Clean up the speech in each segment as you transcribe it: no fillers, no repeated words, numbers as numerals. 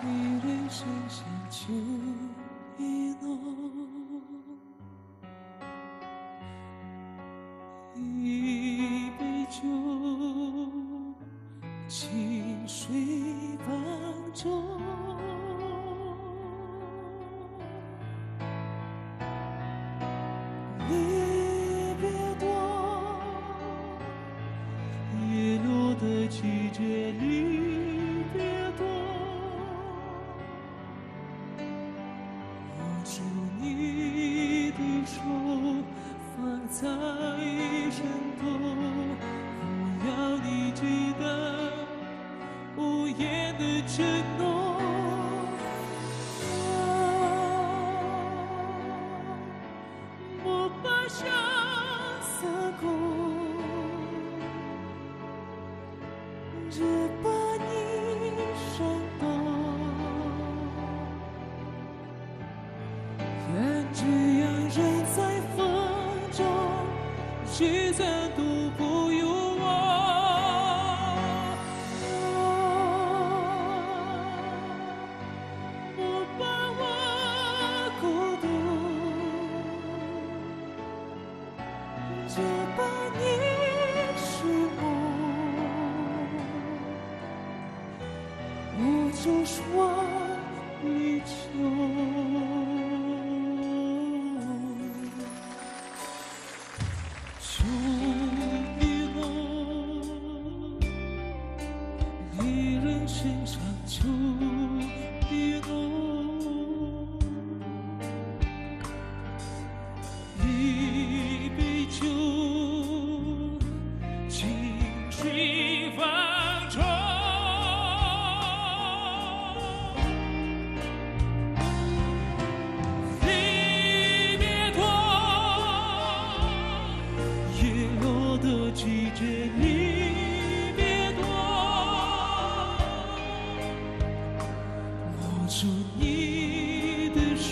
离人生像秋意浓，一杯酒，清水泛舟。离别多，叶落的季节离别多。握住你的手，放在身后，我要你记得无言的承诺。我把相思苦，只把你伤痛。愿这样人在风中，聚散都不由我。我把我孤独，只把你是梦，无处说离愁。秋意浓，离人身上秋意浓。一杯酒，清水泛舟。离别多，叶落的季节离别多。握住你的手，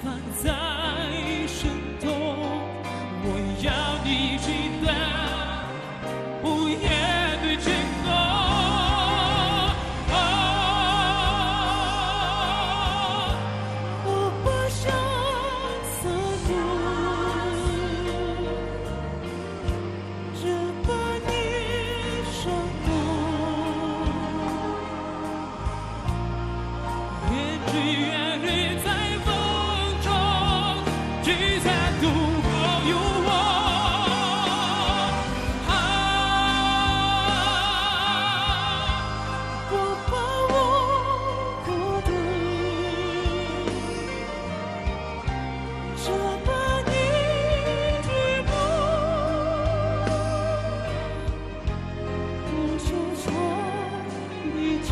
放在身头，我要你记得无言的承诺。我把相思苦，只把你伤痛。愿只愿人在风中，聚散都不由我。我把我孤独，只把你追梦，无处说离愁。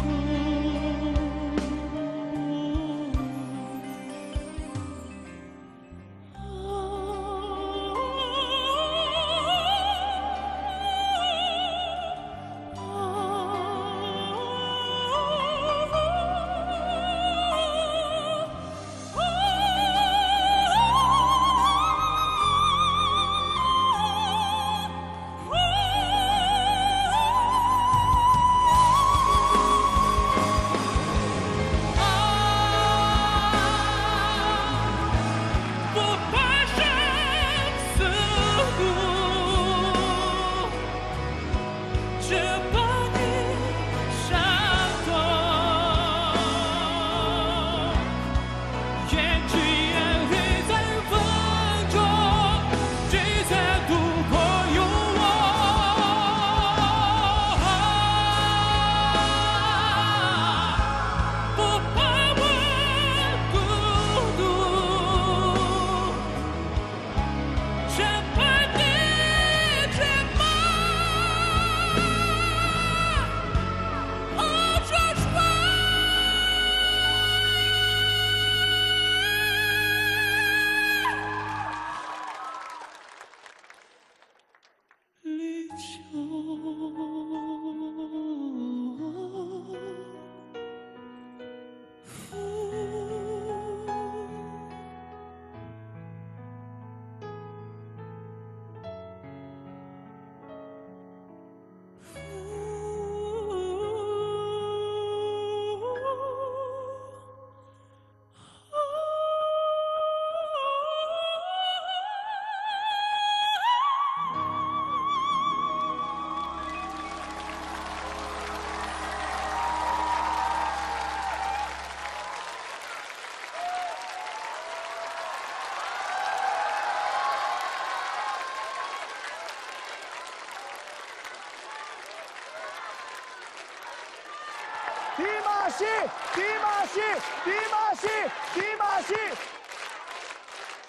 马戏，迪马戏，迪马戏，迪马戏。